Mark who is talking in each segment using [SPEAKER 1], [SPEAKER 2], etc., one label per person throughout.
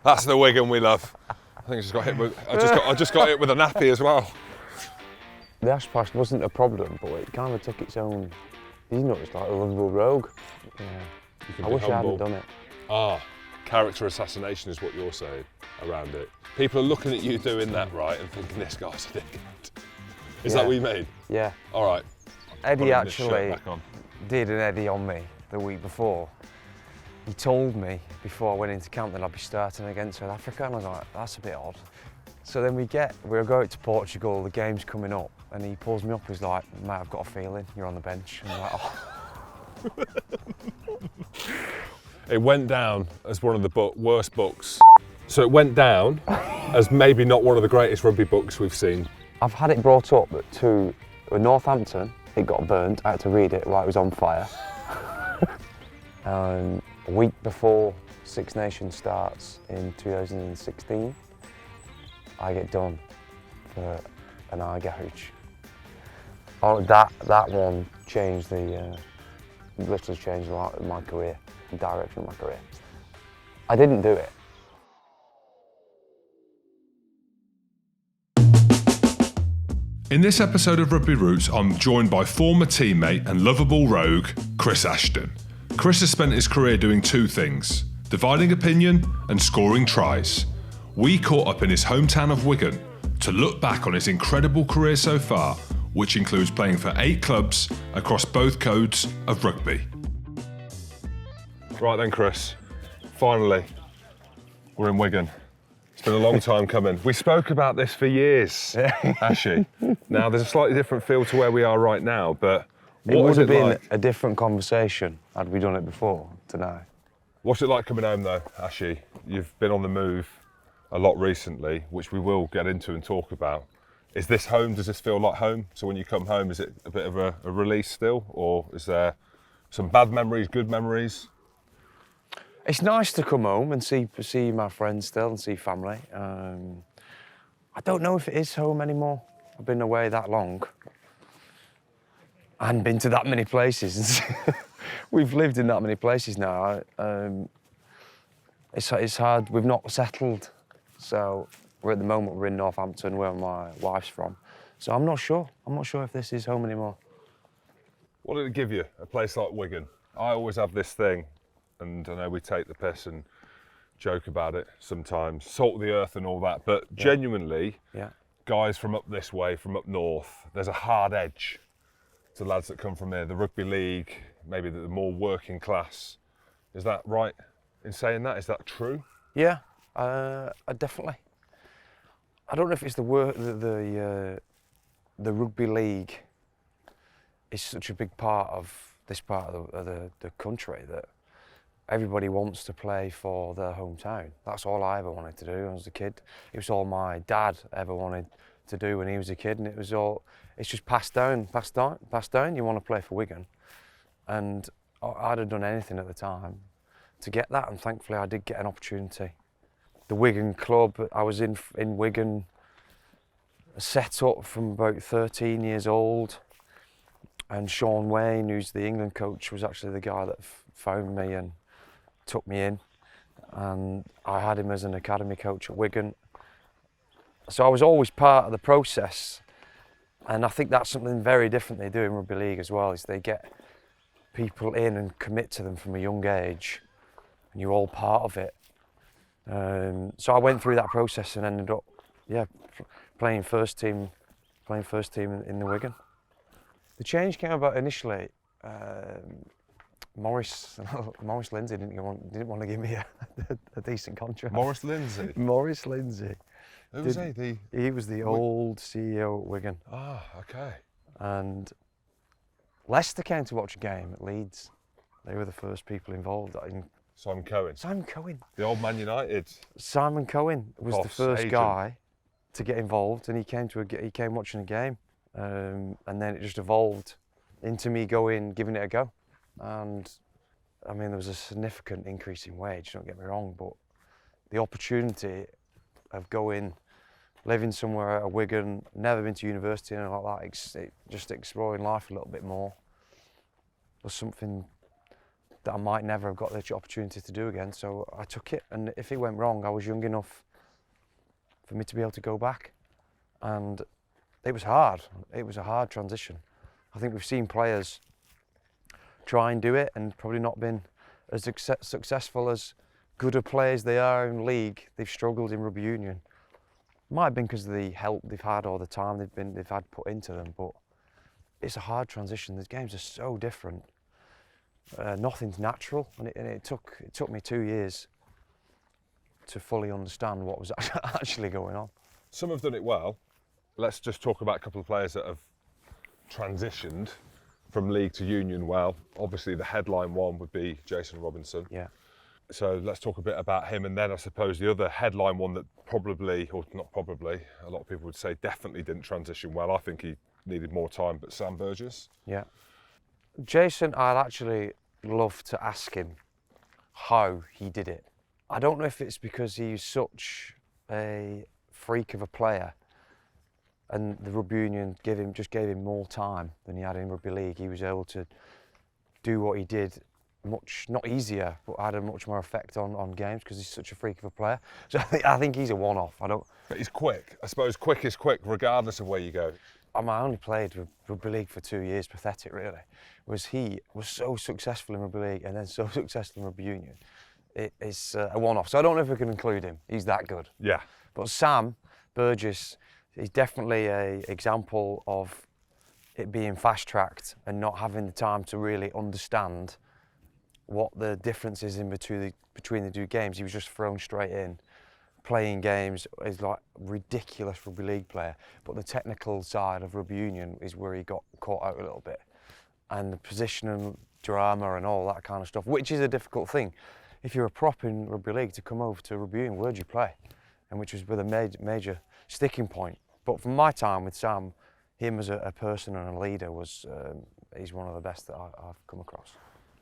[SPEAKER 1] That's the Wigan we love. I think I just got hit with. I just got hit with a nappy as well.
[SPEAKER 2] The ash pass wasn't a problem, but it kind of took its own. He's not just like a lovable rogue. Yeah. I wish I hadn't done it.
[SPEAKER 1] Ah, character assassination is what you're saying around it. People are looking at you doing that, right, and thinking this guy's a dickhead. Is that what you mean?
[SPEAKER 2] Yeah.
[SPEAKER 1] All right.
[SPEAKER 2] Eddie actually did an Eddie on me the week before. He told me before I went into camp that I'd be starting against South Africa, and I was like, that's a bit odd. So then we'll go out to Portugal, the game's coming up, and he pulls me up, he's like, mate, I've got a feeling you're on the bench. And I'm like, oh.
[SPEAKER 1] It went down as one of the worst books. So it went down as maybe not one of the greatest rugby books we've seen.
[SPEAKER 2] I've had it brought up to Northampton, it got burnt, I had to read it while it was on fire. A week before Six Nations starts in 2016, I get done for an eye gouge. Oh, that one changed literally changed my career, the direction of my career. I didn't do it.
[SPEAKER 3] In this episode of Rugby Roots, I'm joined by former teammate and lovable rogue, Chris Ashton. Chris has spent his career doing two things, dividing opinion and scoring tries. We caught up in his hometown of Wigan to look back on his incredible career so far, which includes playing for 8 clubs across both codes of rugby.
[SPEAKER 1] Right then, Chris, finally, we're in Wigan. It's been a long time coming. We spoke about this for years, Ashy. Now, there's a slightly different feel to where we are right now, but
[SPEAKER 2] it would have been a different conversation had we done it before tonight.
[SPEAKER 1] What's it like coming home though, Ashy? You've been on the move a lot recently, which we will get into and talk about. Is this home? Does this feel like home? So when you come home, is it a bit of a release still, or is there some bad memories, good memories?
[SPEAKER 2] It's nice to come home and see my friends still and see family. I don't know if it is home anymore. I've been away that long. I hadn't been to that many places. We've lived in that many places now. It's hard. We've not settled. So we're at the moment we're in Northampton, where my wife's from. So I'm not sure. I'm not sure if this is home anymore.
[SPEAKER 1] What did it give you, a place like Wigan? I always have this thing, and I know we take the piss and joke about it sometimes, salt of the earth and all that, but genuinely, guys from up this way, from up north, there's a hard edge to lads that come from here, the rugby league, maybe the more working class. Is that right in saying that? Is that true?
[SPEAKER 2] Yeah, definitely. I don't know if it's the rugby league is such a big part of this part of the country that everybody wants to play for their hometown. That's all I ever wanted to do when I was a kid. It was all my dad ever wanted to do when he was a kid, and it's just passed down. You want to play for Wigan, and I'd have done anything at the time to get that, and thankfully I did get an opportunity. The Wigan club, I was in Wigan, set up from about 13 years old, and Sean Wayne, who's the England coach, was actually the guy that found me and took me in, and I had him as an academy coach at Wigan. So I was always part of the process, and I think that's something very different they do in rugby league as well, is they get people in and commit to them from a young age, and you're all part of it. So I went through that process and ended up, playing first team in the Wigan. The change came about initially. Maurice Lindsay didn't want to give me a decent contract.
[SPEAKER 1] Maurice Lindsay?
[SPEAKER 2] Maurice Lindsay.
[SPEAKER 1] Who was he?
[SPEAKER 2] He was the old CEO at Wigan.
[SPEAKER 1] Ah, okay.
[SPEAKER 2] And Leicester came to watch a game at Leeds. They were the first people involved.
[SPEAKER 1] Simon Cohen.
[SPEAKER 2] Simon Cohen.
[SPEAKER 1] The old Man United.
[SPEAKER 2] Simon Cohen was the first guy to get involved, and he came watching a game, and then it just evolved into me giving it a go. And I mean, there was a significant increase in wage, don't get me wrong, but the opportunity of living somewhere at Wigan, never been to university and like that, just exploring life a little bit more, was something that I might never have got the opportunity to do again. So I took it, and if it went wrong, I was young enough for me to be able to go back. And it was hard. It was a hard transition. I think we've seen players try and do it and probably not been as successful as good a players they are in league. They've struggled in rugby union. Might have been because of the help they've had all the time they've had put into them, but it's a hard transition. The games are so different. Nothing's natural, and it took me 2 years to fully understand what was actually going on.
[SPEAKER 1] Some have done it well. Let's just talk about a couple of players that have transitioned from league to union well. Obviously the headline one would be Jason Robinson.
[SPEAKER 2] Yeah.
[SPEAKER 1] So let's talk a bit about him, and then I suppose the other headline one that probably, or not probably, a lot of people would say definitely didn't transition well. I think he needed more time, but Sam Burgess.
[SPEAKER 2] Yeah. Jason, I'd actually love to ask him how he did it. I don't know if it's because he's such a freak of a player and the rugby union just gave him more time than he had in rugby league. He was able to do what he did much, not easier, but had a much more effect on games because he's such a freak of a player. So I think he's a one-off.
[SPEAKER 1] But he's quick. I suppose quick is quick regardless of where you go.
[SPEAKER 2] I only played rugby league for 2 years, pathetic really. He was so successful in rugby league and then so successful in rugby union. It's a one-off, so I don't know if we can include him. He's that good.
[SPEAKER 1] Yeah.
[SPEAKER 2] But Sam Burgess is definitely an example of it being fast-tracked and not having the time to really understand what the difference is in between the two games. He was just thrown straight in. Playing games is like ridiculous rugby league player, but the technical side of rugby union is where he got caught out a little bit. And the position drama and all that kind of stuff, which is a difficult thing. If you're a prop in rugby league, to come over to rugby union, where do you play? And which was with a major sticking point. But from my time with Sam, him as a person and a leader he's one of the best that I've come across.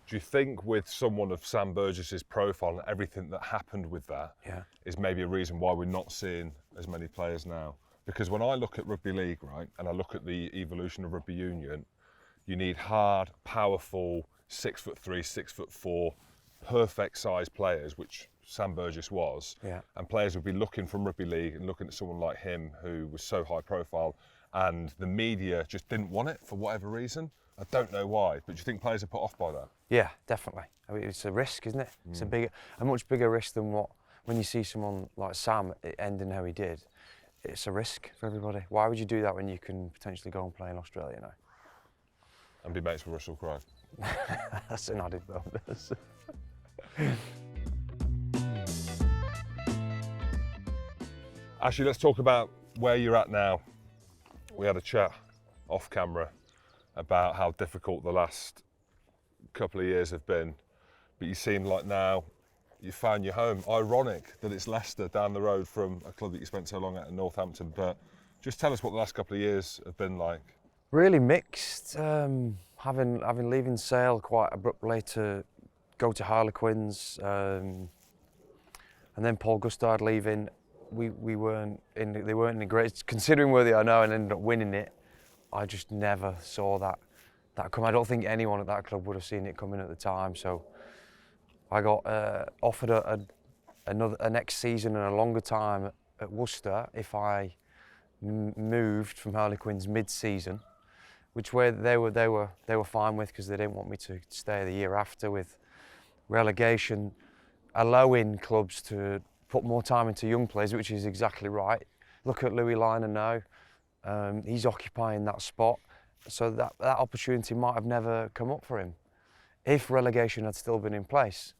[SPEAKER 1] Do you think with someone of Sam Burgess's profile and everything that happened with that is maybe a reason why we're not seeing as many players now? Because when I look at rugby league, right, and I look at the evolution of rugby union, you need hard, powerful, 6'3", 6'4", perfect sized players, which Sam Burgess was. Yeah. And players would be looking from rugby league and looking at someone like him who was so high profile, and the media just didn't want it for whatever reason. I don't know why, but do you think players are put off by that?
[SPEAKER 2] Yeah, definitely. I mean, it's a risk, isn't it? It's a much bigger risk than when you see someone like Sam ending how he did. It's a risk for everybody. Why would you do that when you can potentially go and play in Australia now?
[SPEAKER 1] And be mates with Russell Crowe.
[SPEAKER 2] That's an added bonus.
[SPEAKER 1] Actually, let's talk about where you're at now. We had a chat off camera about how difficult the last couple of years have been, but you seem like now you found your home. Ironic that it's Leicester down the road from a club that you spent so long at in Northampton, but just tell us what the last couple of years have been like.
[SPEAKER 2] Really mixed. Having leaving Sale quite abruptly to go to Harlequins, and then Paul Gustard leaving. They weren't in the great, considering where they are now, and ended up winning it. I just never saw that come. I don't think anyone at that club would have seen it coming at the time. So I got offered a next season and a longer time at Worcester if I moved from Harlequins mid-season, which they were fine with because they didn't want me to stay the year after, with relegation allowing clubs to put more time into young players, which is exactly right. Look at Louis Liner now. He's occupying that spot, so that opportunity might have never come up for him if relegation had still been in place.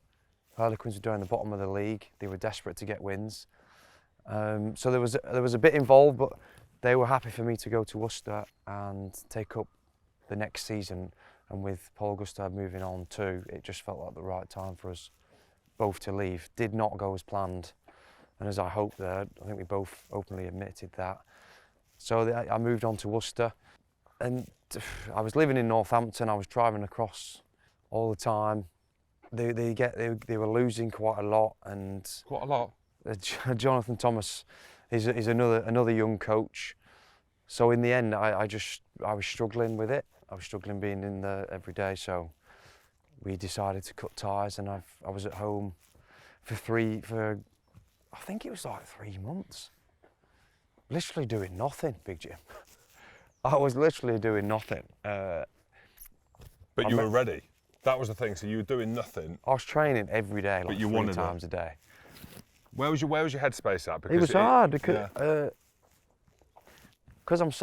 [SPEAKER 2] Harlequins were down the bottom of the league. They were desperate to get wins, so there was a bit involved, but they were happy for me to go to Worcester and take up the next season. And with Paul Gustard moving on too, it just felt like the right time for us both to leave. Did not go as planned, and as I hoped there. I think we both openly admitted that. So I moved on to Worcester, and I was living in Northampton. I was driving across all the time. They were losing quite a lot, and
[SPEAKER 1] quite a lot.
[SPEAKER 2] Jonathan Thomas is another young coach. So in the end, I was struggling with it. I was struggling being in there every day. So we decided to cut ties, and I was at home for I think it was like 3 months, literally doing nothing, Big Jim. I was literally doing nothing.
[SPEAKER 1] But you were ready. That was the thing. So you were doing nothing.
[SPEAKER 2] I was training every day, like
[SPEAKER 1] you
[SPEAKER 2] 3 times a day.
[SPEAKER 1] Where was your headspace at? Because
[SPEAKER 2] It was hard because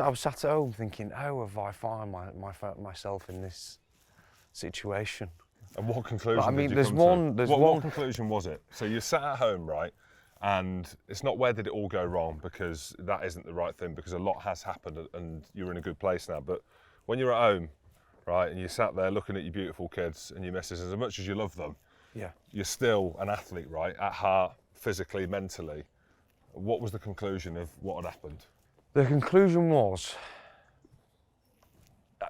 [SPEAKER 2] I was sat at home thinking, how have I found myself in this situation?
[SPEAKER 1] And what conclusion?
[SPEAKER 2] I mean,
[SPEAKER 1] did you
[SPEAKER 2] there's
[SPEAKER 1] come
[SPEAKER 2] one.
[SPEAKER 1] to? What conclusion was it? So you sat at home, right? And it's not where did it all go wrong, because that isn't the right thing, because a lot has happened and you're in a good place now. But when you're at home, right, and you sat there looking at your beautiful kids and your missus, as much as you love them,
[SPEAKER 2] Yeah.
[SPEAKER 1] you're still an athlete, right? At heart, physically, mentally. What was the conclusion of what had happened?
[SPEAKER 2] The conclusion was,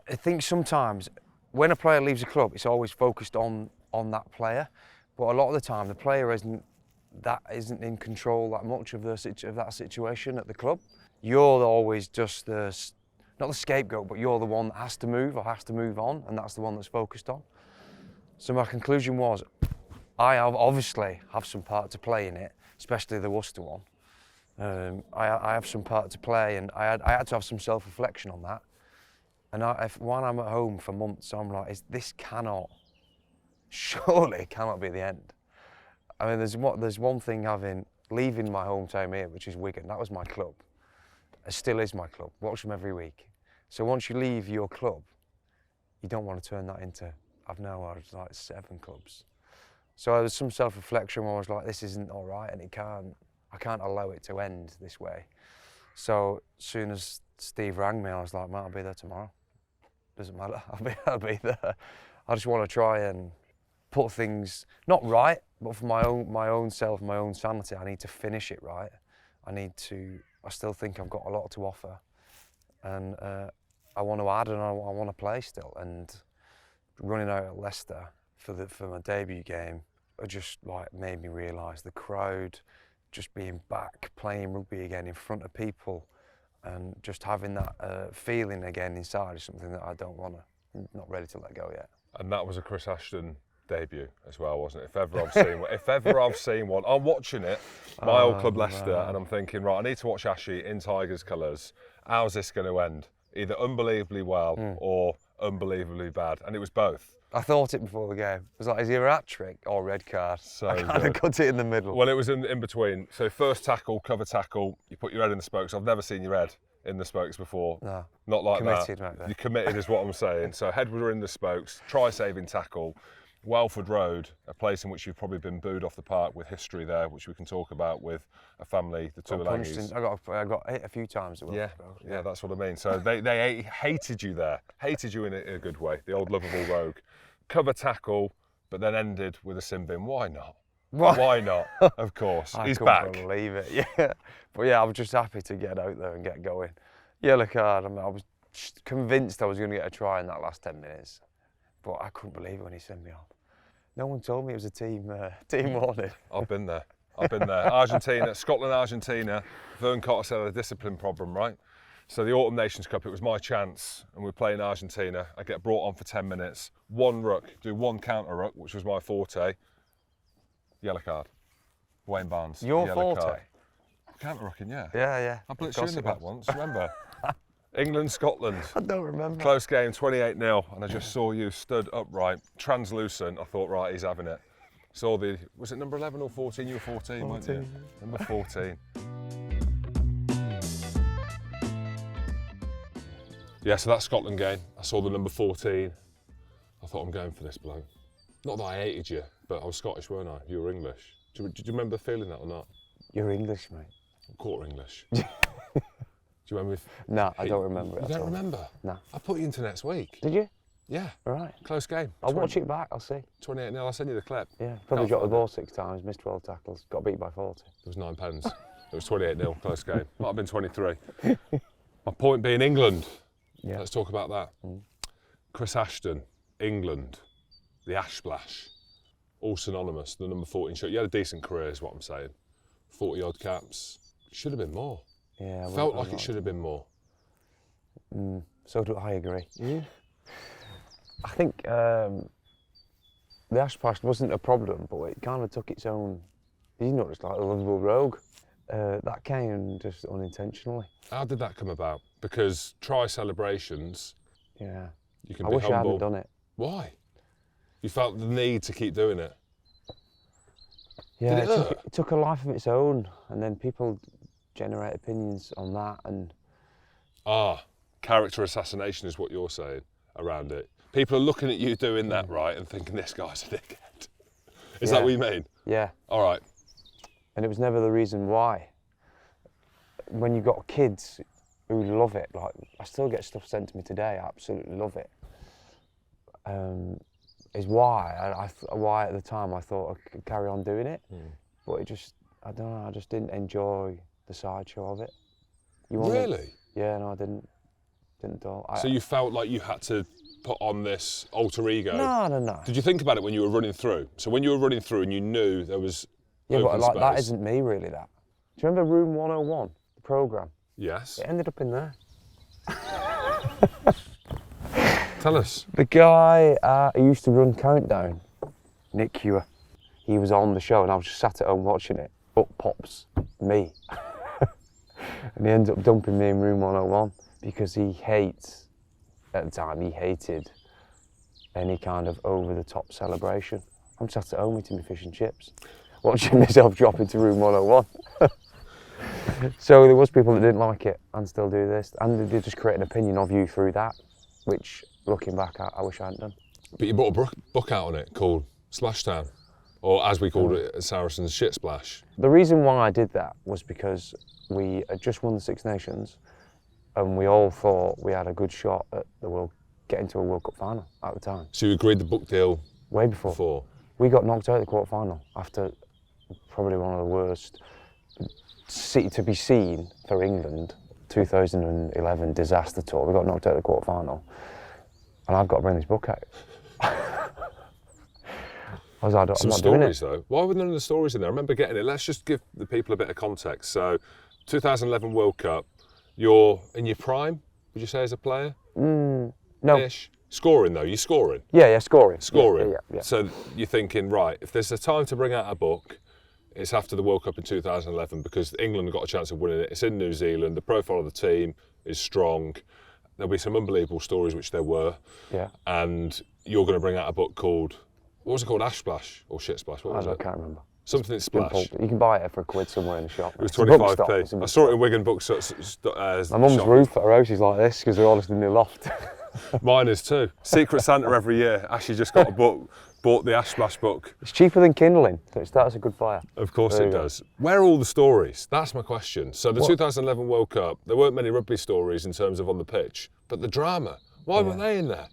[SPEAKER 2] I think sometimes when a player leaves a club, it's always focused on that player, but a lot of the time the player isn't in control that much of that situation at the club. You're always just not the scapegoat, but you're the one that has to move or has to move on, and that's the one that's focused on. So my conclusion was, I obviously have some part to play in it, especially the Worcester one. I have some part to play, and I had to have some self-reflection on that. And when I'm at home for months, I'm like, surely cannot be the end. I mean, there's one thing leaving my hometown here, which is Wigan. That was my club. It still is my club. Watch them every week. So once you leave your club, you don't want to turn that into, I've now had like 7 clubs. So there was some self-reflection where I was like, this isn't all right, and I can't allow it to end this way. So as soon as Steve rang me, I was like, mate, I'll be there tomorrow. Doesn't matter, I'll be there. I just want to try and put things, not right, but for my own self, my own sanity, I need to finish it right. I still think I've got a lot to offer. And I want to add, and I want to play still. And running out at Leicester for my debut game, it just like made me realise the crowd, just being back, playing rugby again in front of people, and just having that feeling again inside is something that I'm not ready to let go yet.
[SPEAKER 1] And that was a Chris Ashton debut as well, wasn't it? If ever I've seen one, I'm watching it, my old club Leicester, and I'm thinking, right, I need to watch Ashy in Tigers colours. How's this going to end? Either unbelievably well or unbelievably bad, and it was both.
[SPEAKER 2] I thought it before the game. It was like, is either a hat trick or red card?
[SPEAKER 1] So
[SPEAKER 2] I kind of cut it in the middle.
[SPEAKER 1] Well, it was in between. So first tackle, cover tackle, you put your head in the spokes. I've never seen your head in the spokes before.
[SPEAKER 2] No.
[SPEAKER 1] Not like
[SPEAKER 2] Committed
[SPEAKER 1] that.
[SPEAKER 2] right there.
[SPEAKER 1] You're committed is what I'm saying. So head were in the spokes, try saving tackle. Welford Road, a place in which you've probably been booed off the park, with history there, which we can talk about with a family, the Toulon.
[SPEAKER 2] I got hit a few times at Welford Road.
[SPEAKER 1] Yeah, that's what I mean. So they hated you there, hated you in a good way, the old lovable rogue. Cover tackle, but then ended with a sin bin. Why not? Why not? Of course, he's back.
[SPEAKER 2] I couldn't believe it, yeah. But yeah, I was just happy to get out there and get going. Yellow card, I mean, I was convinced I was going to get a try in that last 10 minutes, but I couldn't believe it when he sent me off. No one told me it was a team warning.
[SPEAKER 1] I've been there. Argentina, Scotland, Argentina. Vern Cotter said had a discipline problem, right? So the Autumn Nations Cup, it was my chance, and we're playing Argentina. I get brought on for 10 minutes, one ruck, do one counter ruck, which was my forte. Yellow card. Wayne Barnes.
[SPEAKER 2] Your
[SPEAKER 1] yellow
[SPEAKER 2] forte?
[SPEAKER 1] Card. Counter rucking, yeah.
[SPEAKER 2] Yeah.
[SPEAKER 1] I blitzed you in the back once, remember? England, Scotland.
[SPEAKER 2] I don't remember.
[SPEAKER 1] Close game, 28-0, and I just saw you stood upright, translucent. I thought, right, he's having it. Saw was it number 11 or 14? You were 14, weren't you? Number 14. Yeah, so that Scotland game, I saw the number 14. I thought, I'm going for this bloke. Not that I hated you, but I was Scottish, weren't I? You were English. Did you remember feeling that or not?
[SPEAKER 2] You're English, mate.
[SPEAKER 1] I'm quarter English. Do you remember?
[SPEAKER 2] No, I don't remember it.
[SPEAKER 1] You don't remember?
[SPEAKER 2] No.
[SPEAKER 1] I put you into next week.
[SPEAKER 2] Did you?
[SPEAKER 1] Yeah.
[SPEAKER 2] Right.
[SPEAKER 1] Close game.
[SPEAKER 2] I'll watch it back, I'll see.
[SPEAKER 1] 28-0, I'll send you the clip.
[SPEAKER 2] Yeah, probably dropped the ball 6 times, missed 12 tackles, got beat by 40.
[SPEAKER 1] It was 9 pens. It was 28-0, close game. Might have been 23. My point being England.
[SPEAKER 2] Yeah.
[SPEAKER 1] Let's talk about that. Chris Ashton, England, the Ash Splash, all synonymous, the number 14 shirt. You had a decent career is what I'm saying. 40 odd caps. Should have been more.
[SPEAKER 2] Yeah.
[SPEAKER 1] Felt like it should have been more.
[SPEAKER 2] So do I agree. I think the ash splash wasn't a problem, but it kind of took its own. He's not just like a lovable rogue. That came just unintentionally.
[SPEAKER 1] How did that come about? Because try celebrations.
[SPEAKER 2] Yeah.
[SPEAKER 1] You can
[SPEAKER 2] I
[SPEAKER 1] be
[SPEAKER 2] wish
[SPEAKER 1] humble.
[SPEAKER 2] I hadn't done it.
[SPEAKER 1] Why? You felt the need to keep doing it.
[SPEAKER 2] Yeah,
[SPEAKER 1] Did it
[SPEAKER 2] it took a life of its own, and then people generate opinions on that, and
[SPEAKER 1] character assassination is what you're saying around it. People are looking at you doing that, right, and thinking this guy's a dickhead. Is that what you mean?
[SPEAKER 2] Yeah.
[SPEAKER 1] All right.
[SPEAKER 2] And it was never the reason why. When you've got kids who love it, like I still get stuff sent to me today, I absolutely love it. Is why why at the time I thought I could carry on doing it, but it just, I don't know, I just didn't enjoy the sideshow of it.
[SPEAKER 1] Really?
[SPEAKER 2] Yeah, no, I didn't do it.
[SPEAKER 1] So you felt like you had to put on this alter ego?
[SPEAKER 2] No.
[SPEAKER 1] Did you think about it when you were running through? So when you were running through and you knew there was
[SPEAKER 2] yeah,
[SPEAKER 1] open
[SPEAKER 2] but like
[SPEAKER 1] space.
[SPEAKER 2] that isn't me really. That. Do you remember Room 101, the programme?
[SPEAKER 1] Yes.
[SPEAKER 2] It ended up in there.
[SPEAKER 1] Tell us.
[SPEAKER 2] The guy who used to run Countdown, Nick Hewer, he was on the show and I was just sat at home watching it. Up pops me. And he ended up dumping me in Room 101 because he hates, at the time, he hated any kind of over-the-top celebration. I'm sat at home eating my fish and chips, watching myself drop into Room 101. So there was people that didn't like it and still do this, and they just create an opinion of you through that, which, looking back, I wish I hadn't done.
[SPEAKER 1] But you brought a book out on it called Splashdown, or as we called it at Saracen's, Shit Splash.
[SPEAKER 2] The reason why I did that was because we had just won the Six Nations and we all thought we had a good shot at getting to a World Cup final at the time.
[SPEAKER 1] So you agreed the book deal
[SPEAKER 2] way before. We got knocked out of the quarter final after probably one of the worst to be seen for England 2011 disaster tour. We got knocked out of the quarter final and I've got to bring this book out. I was like, I'm not doing it.
[SPEAKER 1] Some stories though. Why were none of the stories in there? I remember getting it. Let's just give the people a bit of context. So, 2011 World Cup, you're in your prime, would you say, as a player?
[SPEAKER 2] No.
[SPEAKER 1] Ish. Scoring though, you're scoring?
[SPEAKER 2] Yeah, scoring.
[SPEAKER 1] Scoring.
[SPEAKER 2] Yeah.
[SPEAKER 1] So you're thinking, right, if there's a time to bring out a book, it's after the World Cup in 2011 because England got a chance of winning it. It's in New Zealand, the profile of the team is strong. There'll be some unbelievable stories, which there were.
[SPEAKER 2] Yeah.
[SPEAKER 1] And you're going to bring out a book called, what was it called? Ash Splash or Shit Splash? What was it?
[SPEAKER 2] I can't remember.
[SPEAKER 1] Something Splash.
[SPEAKER 2] You can buy it for £1 somewhere in the shop.
[SPEAKER 1] It was
[SPEAKER 2] It's a bookstop.
[SPEAKER 1] 25p. I saw it in Wigan Books.
[SPEAKER 2] My mum's roof at her house is like this because they're all just in the loft.
[SPEAKER 1] Mine is too. Secret Santa every year. Ashley just got a book, bought the Ash Splash book.
[SPEAKER 2] It's cheaper than kindling, so it starts a good fire.
[SPEAKER 1] Of course
[SPEAKER 2] There
[SPEAKER 1] it
[SPEAKER 2] you go.
[SPEAKER 1] does. Where are all the stories? That's my question. So the 2011 World Cup, there weren't many rugby stories in terms of on the pitch, but the drama, why weren't they in there?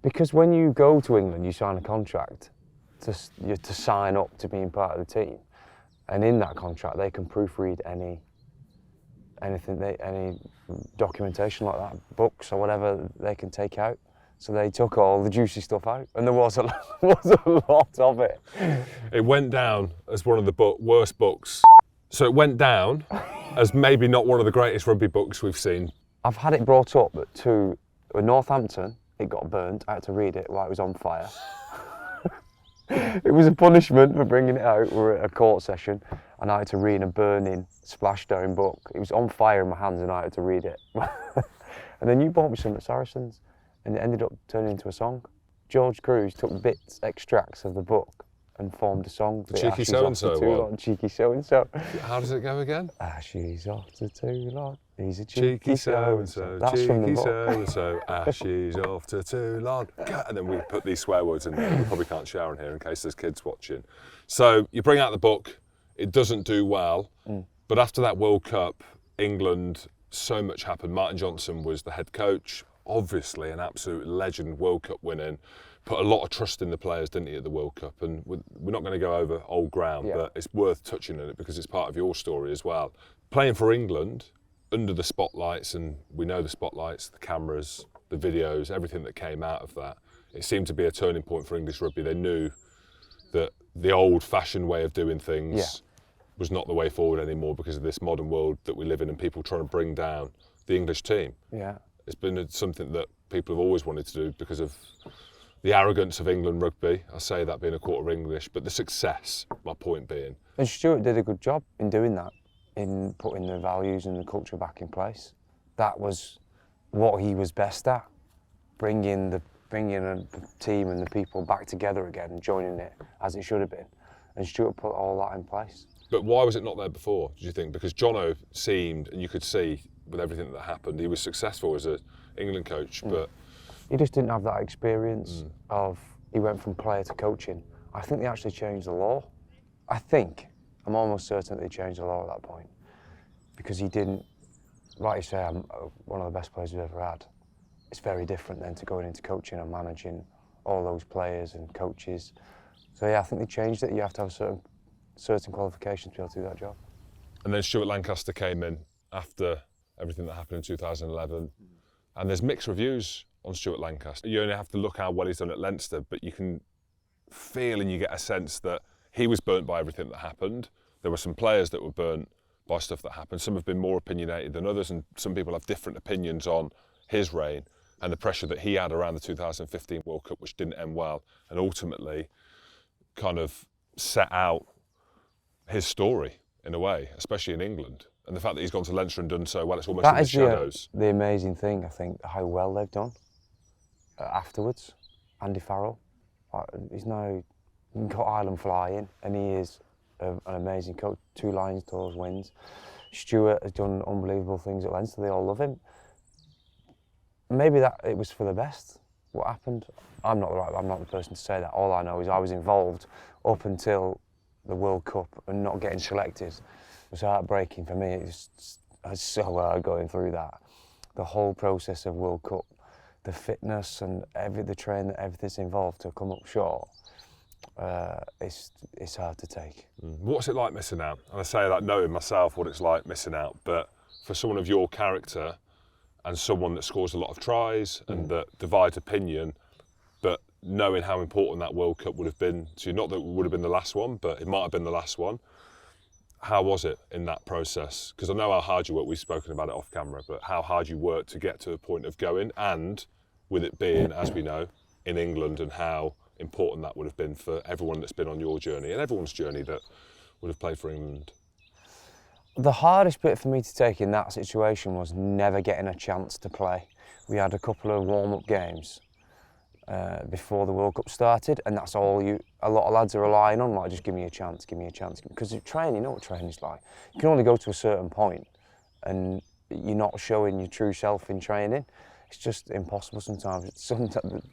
[SPEAKER 2] Because when you go to England, you sign a contract to sign up to being part of the team, and in that contract they can proofread any documentation like that, books or whatever they can take out. So they took all the juicy stuff out, and there was a lot of it.
[SPEAKER 1] It went down as one of the worst books. So it went down as maybe not one of the greatest rugby books we've seen.
[SPEAKER 2] I've had it brought up to Northampton. It got burnt. I had to read it while it was on fire. It was a punishment for bringing it out. We were at a court session and I had to read a burning Splashdown book. It was on fire in my hands and I had to read it. And then you bought me some at Saracen's and it ended up turning into a song. George Cruz took extracts of the book and formed a song.
[SPEAKER 1] The Cheeky So-and-So one.
[SPEAKER 2] Cheeky So-and-So.
[SPEAKER 1] How does it go again?
[SPEAKER 2] She's off to Toulon. He's a
[SPEAKER 1] Cheeky So-and-So,
[SPEAKER 2] That's from the
[SPEAKER 1] cheeky
[SPEAKER 2] book.
[SPEAKER 1] So-and-so, she's off to Toulon. And then we put these swear words in there. We probably can't share in here in case there's kids watching. So you bring out the book, it doesn't do well, but after that World Cup, England, so much happened. Martin Johnson was the head coach, obviously an absolute legend, World Cup winning. Put a lot of trust in the players, didn't he, at the World Cup? And we're not going to go over old ground, but it's worth touching on it because it's part of your story as well. Playing for England, under the spotlights, and we know the spotlights, the cameras, the videos, everything that came out of that, it seemed to be a turning point for English rugby. They knew that the old-fashioned way of doing things was not the way forward anymore because of this modern world that we live in and people trying to bring down the English team.
[SPEAKER 2] Yeah.
[SPEAKER 1] It's been something that people have always wanted to do because of the arrogance of England rugby. I say that being a quarter English, but the success, my point being.
[SPEAKER 2] And Stuart did a good job in doing that, in putting the values and the culture back in place. That was what he was best at, bringing the team and the people back together again and joining it as it should have been. And Stuart put all that in place.
[SPEAKER 1] But why was it not there before, do you think? Because Jono seemed, and you could see with everything that happened, he was successful as an England coach, but...
[SPEAKER 2] He just didn't have that experience of, he went from player to coaching. I think they actually changed the law. I'm almost certain that they changed the law at that point. Because he didn't, like you say, I'm one of the best players we've ever had. It's very different then to going into coaching and managing all those players and coaches. So yeah, I think they changed it. You have to have certain qualifications to be able to do that job.
[SPEAKER 1] And then Stuart Lancaster came in after everything that happened in 2011. And there's mixed reviews on Stuart Lancaster. You only have to look how well he's done at Leicester, but you can feel and you get a sense that he was burnt by everything that happened. There were some players that were burnt by stuff that happened. Some have been more opinionated than others, and some people have different opinions on his reign and the pressure that he had around the 2015 World Cup, which didn't end well, and ultimately kind of set out his story in a way, especially in England. And the fact that he's gone to Leicester and done so well, it's almost in the shadows.
[SPEAKER 2] The amazing thing, I think, how well they've done afterwards. Andy Farrell, he's now got Ireland flying, and he is an amazing coach. 2 Lions tours wins. Stuart has done unbelievable things at Leicester. They all love him. Maybe that it was for the best. What happened? I'm not the person to say that. All I know is I was involved up until the World Cup, and not getting selected. It was heartbreaking for me. It was so hard going through that. The whole process of World Cup, the fitness and the training, everything's involved to come up short. It's hard to take.
[SPEAKER 1] What's it like missing out? And I say that knowing myself what it's like missing out, but for someone of your character and someone that scores a lot of tries and that divides opinion, but knowing how important that World Cup would have been to you, not that it would have been the last one, but it might have been the last one. How was it in that process? Because I know how hard you worked, we've spoken about it off camera, but how hard you worked to get to the point of going, and with it being, as we know, in England, and how important that would have been for everyone that's been on your journey and everyone's journey that would have played for England.
[SPEAKER 2] The hardest bit for me to take in that situation was never getting a chance to play. We had a couple of warm-up games before the World Cup started, and that's all a lot of lads are relying on, like, just give me a chance, give me a chance. Because training, you know what training's like. You can only go to a certain point, and you're not showing your true self in training. It's just impossible sometimes. Sometimes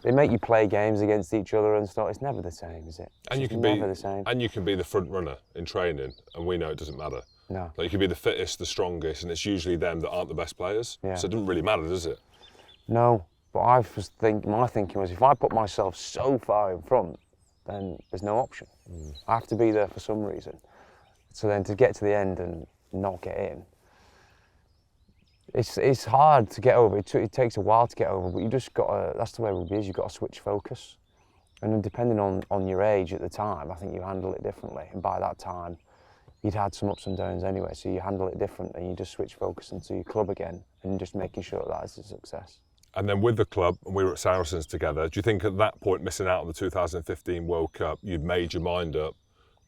[SPEAKER 2] they make you play games against each other and stuff. It's never the same, is it?
[SPEAKER 1] And you can
[SPEAKER 2] never the same.
[SPEAKER 1] And you can be the front runner in training, and we know it doesn't matter.
[SPEAKER 2] No.
[SPEAKER 1] Like, you can be the fittest, the strongest, and it's usually them that aren't the best players.
[SPEAKER 2] Yeah.
[SPEAKER 1] So it doesn't really matter, does it?
[SPEAKER 2] No, but my thinking was, if I put myself so far in front, then there's no option. I have to be there for some reason. So then to get to the end and not get in, it's hard to get over. It takes a while to get over, but you just got to, that's the way rugby is, you've got to switch focus. And then depending on your age at the time, I think you handle it differently. And by that time, you'd had some ups and downs anyway, so you handle it different and you just switch focus into your club again and just making sure that is a success.
[SPEAKER 1] And then with the club, and we were at Saracens together, do you think at that point, missing out on the 2015 World Cup, you'd made your mind up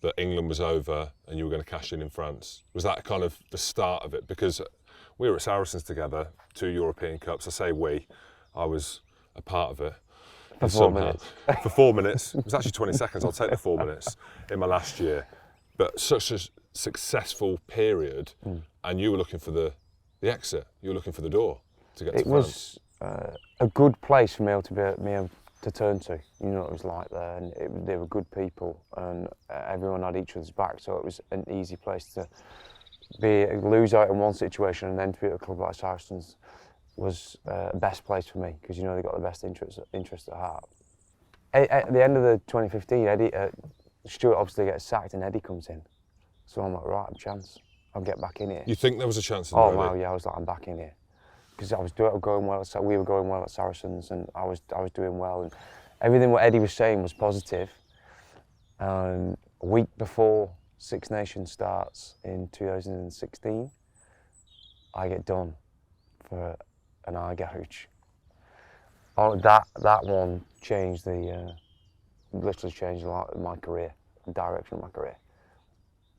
[SPEAKER 1] that England was over and you were going to cash in France? Was that kind of the start of it? Because we were at Saracens together, 2 European Cups. I say we, I was a part of it.
[SPEAKER 2] For 4 minutes.
[SPEAKER 1] For 4 minutes. It was actually 20 seconds. I'll take the 4 minutes in my last year. But such a successful period, and you were looking for the exit. You were looking for the door to get to France.
[SPEAKER 2] It was a good place for me to turn to. You know what it was like there, and they were good people, and everyone had each other's back, so it was an easy place to lose out in one situation and then to be at a club like Saracens was the best place for me, because you know they got the best interest at heart. At the end of the 2015, Stuart obviously gets sacked and Eddie comes in. So I'm like, right, I'm chance. I'll get back in here.
[SPEAKER 1] You think there was a chance in
[SPEAKER 2] Oh, wow, yeah, I was like, I'm back in here. Because we were going well at Saracens, and I was doing well, and everything what Eddie was saying was positive. A week before Six Nations starts in 2016, I get done for an eye gouge. that one changed literally changed my career, the direction of my career.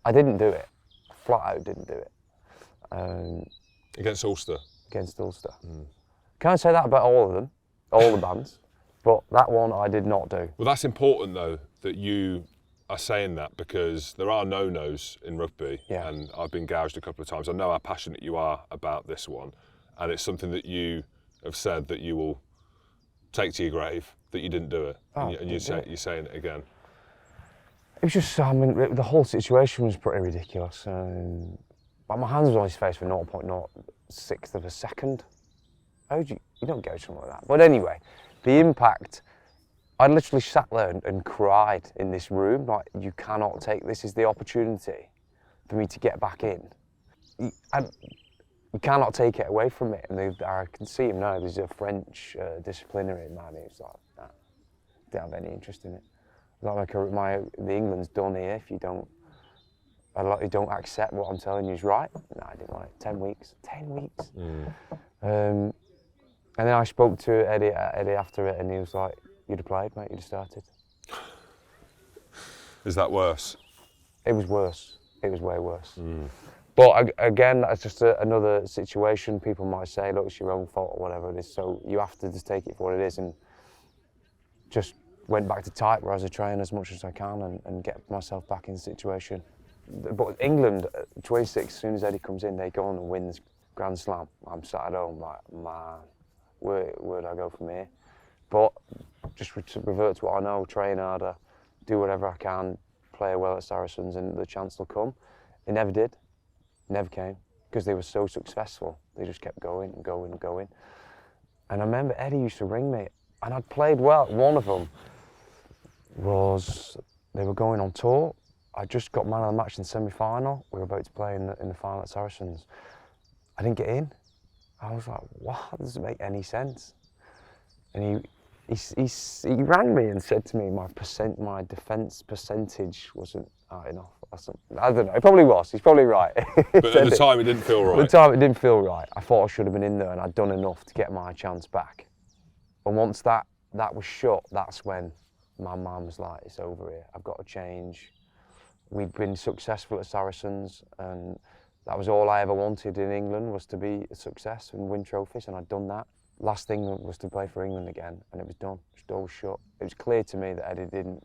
[SPEAKER 2] I didn't do it, flat out didn't do it.
[SPEAKER 1] Against Ulster?
[SPEAKER 2] Against Ulster. Can't say that about all of them, all the bands, but that one I did not do.
[SPEAKER 1] Well, that's important though, that you are saying that, because there are no-nos in rugby, and I've been gouged a couple of times. I know how passionate you are about this one, and it's something that you have said that you will take to your grave, that you didn't do it, and you're saying it again.
[SPEAKER 2] It was just, I mean, the whole situation was pretty ridiculous. But my hands was on his face for 0.06 of a second. How do you don't gauge something like that. But anyway, the impact, I literally sat there and cried in this room, like, you cannot take, this is the opportunity for me to get back in. You cannot take it away from me. And I can see him now, there's a French disciplinary man who's like, nah, don't have any interest in it. Like, the England's done here if you don't accept what I'm telling you is right. No, I didn't want it. 10 weeks. 10 weeks. And then I spoke to Eddie after it, and he was like, you'd have played, mate, you'd have started.
[SPEAKER 1] Is that worse?
[SPEAKER 2] It was worse. It was way worse. But again, that's just another situation. People might say, look, it's your own fault or whatever it is. So you have to just take it for what it is, and just went back to type where I was training as much as I can and get myself back in the situation. But England, 26, as soon as Eddie comes in, they go on and win this Grand Slam. I'm sat at home like, man, where do I go from here? But just revert to what I know, train harder, do whatever I can, play well at Saracens, and the chance will come. It never did, never came, because they were so successful. They just kept going and going and going. And I remember Eddie used to ring me, and I'd played well. One of them was, they were going on tour. I just got man of the match in the semi-final. We were about to play in the final at Saracens. I didn't get in. I was like, what? That doesn't make any sense. And he rang me and said to me my defence percentage wasn't high enough. I don't know, it probably was, he's probably right.
[SPEAKER 1] But at the time it didn't feel right.
[SPEAKER 2] At the time it didn't feel right. I thought I should have been in there and I'd done enough to get my chance back. And once that was shut, that's when my mum was like, it's over here, I've got to change. We'd been successful at Saracens, and that was all I ever wanted in England, was to be a success and win trophies, and I'd done that. Last thing was to play for England again, and it was done. The door was shut. It was clear to me that Eddie didn't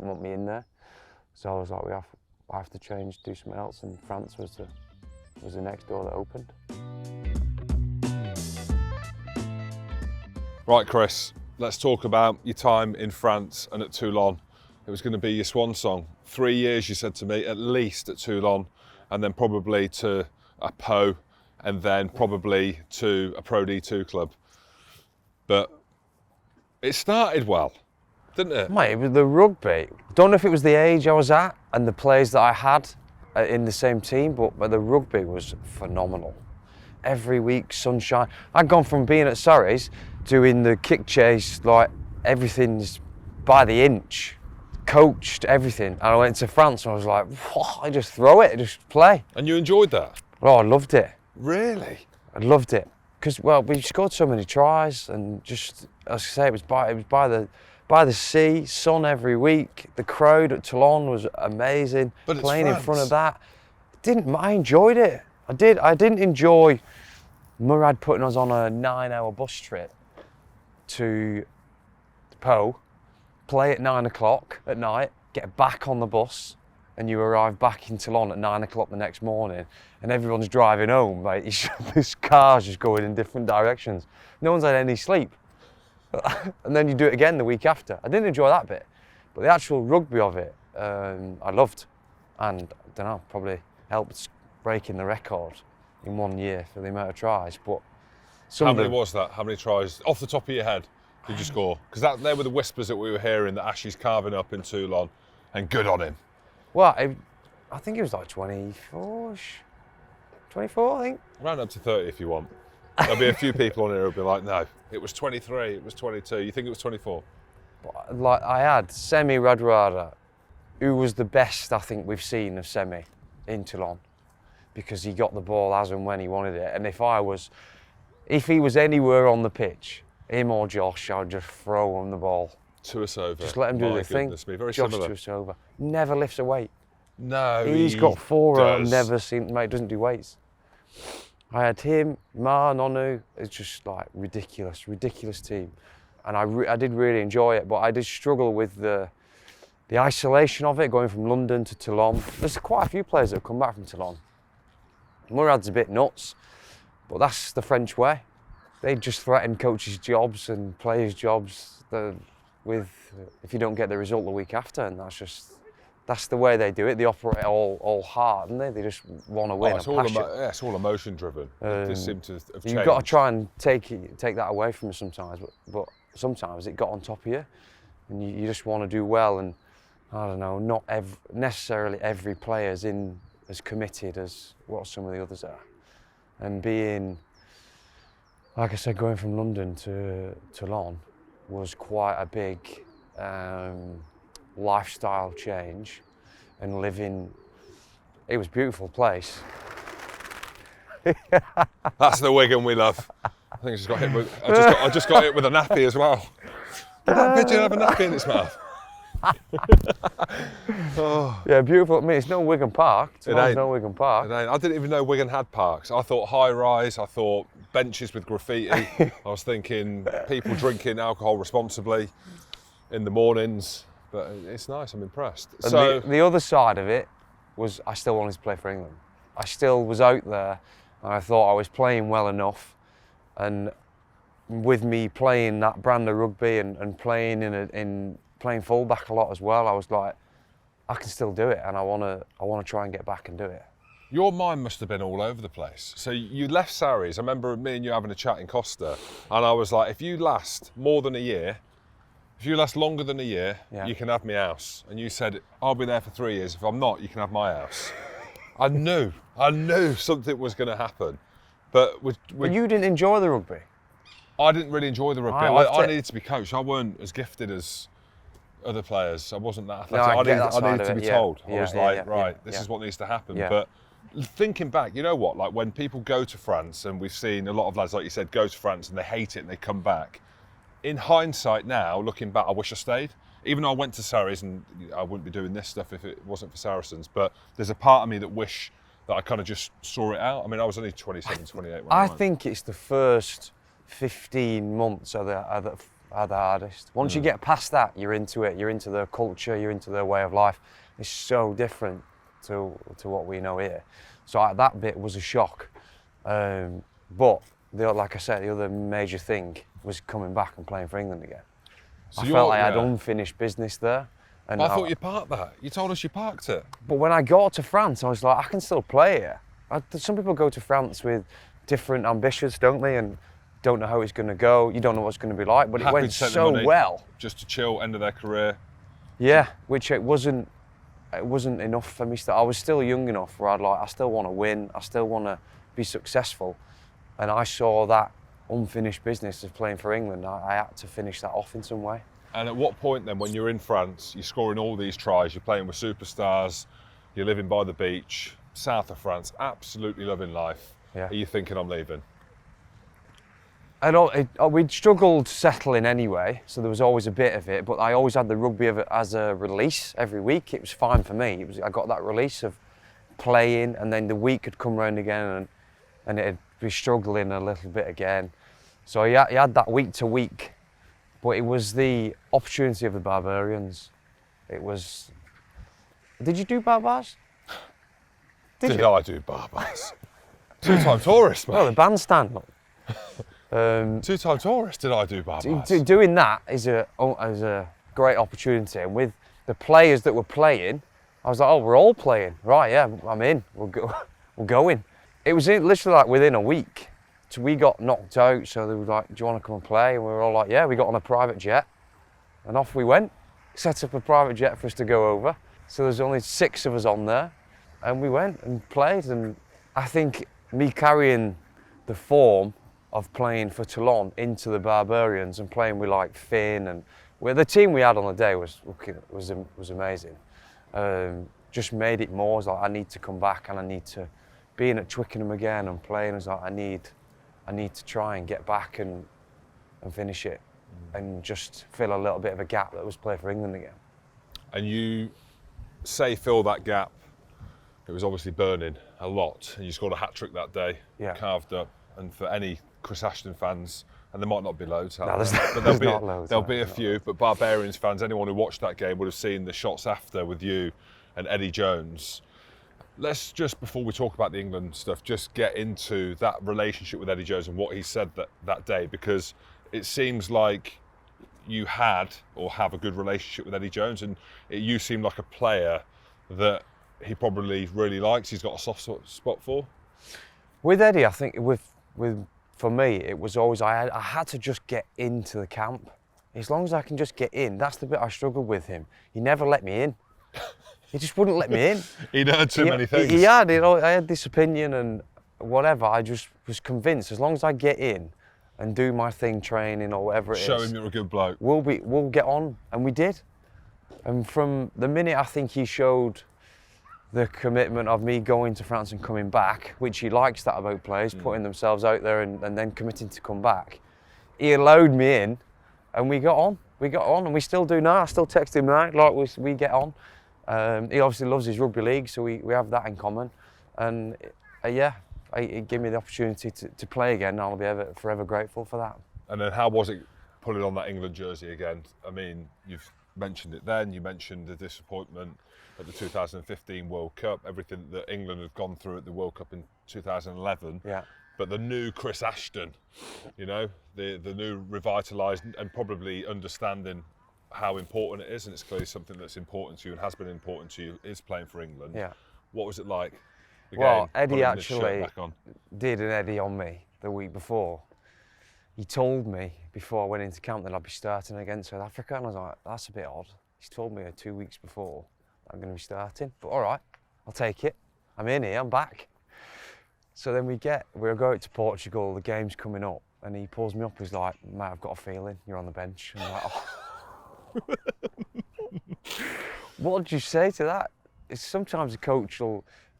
[SPEAKER 2] want me in there, so I was like, I have to change, do something else, and France was the next door that opened.
[SPEAKER 1] Right, Chris, let's talk about your time in France and at Toulon. It was going to be your swan song. 3 years, you said to me, at least at Toulon, and then probably to a Pau, and then probably to a Pro D2 club. But it started well, didn't it?
[SPEAKER 2] Mate, it was the rugby. Don't know if it was the age I was at and the players that I had in the same team, but the rugby was phenomenal. Every week, sunshine. I'd gone from being at Surrey's, doing the kick chase, like everything's by the inch. Coached everything, and I went to France and I was like, I just throw it, just play.
[SPEAKER 1] And you enjoyed that?
[SPEAKER 2] Oh, I loved it.
[SPEAKER 1] Really?
[SPEAKER 2] I loved it because, well, we scored so many tries, and just, as I say, it was by the sea, sun every week. The crowd at Toulon was amazing.
[SPEAKER 1] But
[SPEAKER 2] playing
[SPEAKER 1] it's
[SPEAKER 2] in front of that, I enjoyed it. I did. I didn't enjoy Murad putting us on a 9-hour bus trip to Pau. Play at 9 o'clock at night, get back on the bus, and you arrive back in Toulon at 9 o'clock the next morning, and everyone's driving home, like, this car's just going in different directions. No one's had any sleep. And then you do it again the week after. I didn't enjoy that bit, but the actual rugby of it, I loved, and I don't know, probably helped breaking the record in 1 year for the amount of tries. But
[SPEAKER 1] how many was that? How many tries, off the top of your head, did you score? Because they were the whispers that we were hearing that Ashley's carving up in Toulon, and good on him.
[SPEAKER 2] Well, I think it was like 24-ish. 24, I think.
[SPEAKER 1] Round up to 30 if you want. There'll be a few people on here who'll be like, no, it was 23, it was 22. You think it was 24?
[SPEAKER 2] Like, I had Semi Radradra, who was the best I think we've seen of Semi in Toulon, because he got the ball as and when he wanted it. And if he was anywhere on the pitch, him or Josh, I would just throw him the ball.
[SPEAKER 1] To us over.
[SPEAKER 2] Just let him do
[SPEAKER 1] My
[SPEAKER 2] the thing.
[SPEAKER 1] goodness me, very
[SPEAKER 2] Josh
[SPEAKER 1] similar.
[SPEAKER 2] to us over. Never lifts a weight.
[SPEAKER 1] No,
[SPEAKER 2] He's
[SPEAKER 1] he
[SPEAKER 2] got 4
[SPEAKER 1] does.
[SPEAKER 2] never seen, mate, doesn't do weights. I had him, Ma, Nonu. It's just like ridiculous team. And I did really enjoy it, but I did struggle with the isolation of it, going from London to Toulon. There's quite a few players that have come back from Toulon. Murad's a bit nuts, but that's the French way. They just threaten coaches' jobs and players' jobs if you don't get the result the week after, and that's the way they do it. They operate all hard, and they just want to win.
[SPEAKER 1] It's all emotion driven. They seem to have changed.
[SPEAKER 2] You've got to try and take that away from them sometimes, but sometimes it got on top of you, and you just want to do well. And I don't know, not necessarily every player is as committed as what some of the others are. And being, like I said, going from London to Toulon was quite a big lifestyle change, and living. It was a beautiful place.
[SPEAKER 1] That's the Wigan we love. I think I just got hit with. I just got hit with a nappy as well. Did that pigeon have a nappy in its mouth? Oh.
[SPEAKER 2] Yeah, beautiful. I mean, it's no Wigan Park. It's no Wigan Park.
[SPEAKER 1] I didn't even know Wigan had parks. I thought high rise. I thought benches with graffiti. I was thinking people drinking alcohol responsibly in the mornings. But it's nice. I'm impressed.
[SPEAKER 2] And
[SPEAKER 1] So
[SPEAKER 2] the other side of it was I still wanted to play for England. I still was out there, and I thought I was playing well enough. And with me playing that brand of rugby and playing playing fullback a lot as well, I was like, I can still do it, and I want to try and get back and do it.
[SPEAKER 1] your mind must have been all over the place. So you left Sarries. I remember me and you having a chat in Costa, and I was like, if you last more than a year, if you last longer than a year, you can have my house. And you said, I'll be there for 3 years. If I'm not, you can have my house. I knew something was going to happen. But
[SPEAKER 2] But you didn't enjoy the rugby.
[SPEAKER 1] I didn't really enjoy the rugby. I needed to be coached. I weren't as gifted as other players. I wasn't that athletic. I needed to be told. I was like, this is what needs to happen.
[SPEAKER 2] Yeah.
[SPEAKER 1] But thinking back, you know what? Like when people go to France, and we've seen a lot of lads, like you said, go to France and they hate it and they come back. In hindsight now, looking back, I wish I stayed. Even though I went to Sarries, and I wouldn't be doing this stuff if it wasn't for Saracens, but there's a part of me that wish that I kind of just saw it out. I mean, I was only 27, 28 when I went.
[SPEAKER 2] I think it's the first 15 months are the hardest. Once you get past that, you're into it. You're into their culture. You're into their way of life. It's so different to what we know here. So that bit was a shock. But like I said, the other major thing was coming back and playing for England again. So I felt I had unfinished business there. And
[SPEAKER 1] I thought you parked that. You told us you parked it.
[SPEAKER 2] But when I got to France, I was like, I can still play here. Some people go to France with different ambitions, don't they? And don't know how it's going to go. You don't know what it's going to be like. But it went so well.
[SPEAKER 1] Just to chill, end of their career.
[SPEAKER 2] Yeah, which it wasn't enough for me. I was still young enough where I still want to win. I still want to be successful. And I saw that unfinished business of playing for England. I had to finish that off in some way.
[SPEAKER 1] And at what point then, when you're in France, you're scoring all these tries, you're playing with superstars, you're living by the beach, south of France, absolutely loving life.
[SPEAKER 2] Yeah.
[SPEAKER 1] Are you thinking I'm leaving?
[SPEAKER 2] We'd struggled settling anyway, so there was always a bit of it, but I always had the rugby as a release every week. It was fine for me. I got that release of playing, and then the week could come round again and it'd be struggling a little bit again. So you had that week to week, but it was the opportunity of the Barbarians. It was. Did you do Barbars?
[SPEAKER 1] Did I do Barbars? Two-time tourist, man.
[SPEAKER 2] Well, the bandstand. Look.
[SPEAKER 1] Two-time tourist, did I do Barbars?
[SPEAKER 2] Doing that is a great opportunity, and with the players that were playing, I was like, oh, we're all playing, right? Yeah, I'm in. We're going. It was literally like within a week. So we got knocked out, so they were like, do you want to come and play? And we were all like, yeah, we got on a private jet. And off we went. Set up a private jet for us to go over. So there's only 6 of us on there. And we went and played. And I think me carrying the form of playing for Toulon into the Barbarians and playing with like Finn and the team we had on the day was amazing. Just made it more. It was like, I need to come back, and I need to be in at Twickenham again and playing. I was like, I need to try and get back and and finish it and just fill a little bit of a gap that was played for England again.
[SPEAKER 1] And you say fill that gap. It was obviously burning a lot, and you scored a hat-trick that day,
[SPEAKER 2] Yeah.
[SPEAKER 1] carved up. And for any Chris Ashton fans, and there might not be loads,
[SPEAKER 2] No, there's
[SPEAKER 1] but
[SPEAKER 2] there's not loads.
[SPEAKER 1] there'll be a few, but Barbarians fans, anyone who watched that game would have seen the shots after with you and Eddie Jones. Let's just, before we talk about the England stuff, just get into that relationship with Eddie Jones and what he said that day, because it seems like you had or have a good relationship with Eddie Jones, and you seem like a player that he probably really likes, he's got a soft spot for.
[SPEAKER 2] With Eddie, I think for me, it was always, I had to just get into the camp. As long as I can just get in, that's the bit I struggled with him. He never let me in. He just wouldn't let me in.
[SPEAKER 1] He'd heard too many things.
[SPEAKER 2] He had, I had this opinion and whatever, I just was convinced, as long as I get in and do my thing, training or whatever it is.
[SPEAKER 1] Show him you're a good bloke.
[SPEAKER 2] We'll get on, and we did. And from the minute I think he showed the commitment of me going to France and coming back, which he likes that about players, putting themselves out there and then committing to come back. He allowed me in, and we got on. We got on, and we still do now. I still text him now, like we get on. He obviously loves his rugby league, so we have that in common. And it gave me the opportunity to play again, and I'll be forever grateful for that.
[SPEAKER 1] And then how was it putting on that England jersey again? I mean, you've mentioned it then, you mentioned the disappointment at the 2015 World Cup, everything that England had gone through at the World Cup in 2011.
[SPEAKER 2] Yeah.
[SPEAKER 1] But the new Chris Ashton, the new revitalised and probably understanding how important it is, and it's clearly something that's important to you and has been important to you, is playing for England.
[SPEAKER 2] Yeah.
[SPEAKER 1] What was it like?
[SPEAKER 2] Well, Eddie
[SPEAKER 1] putting this shirt
[SPEAKER 2] actually
[SPEAKER 1] back on?
[SPEAKER 2] did an Eddie on me the week before. He told me before I went into camp that I'd be starting against South Africa, and I was like, that's a bit odd. He's told me 2 weeks before that I'm going to be starting, but all right, I'll take it. I'm in here, I'm back. So then we'll go out to Portugal, the game's coming up, and he pulls me up, he's like, mate, I've got a feeling you're on the bench. And I'm like, oh. What did you say to that? It's sometimes a coach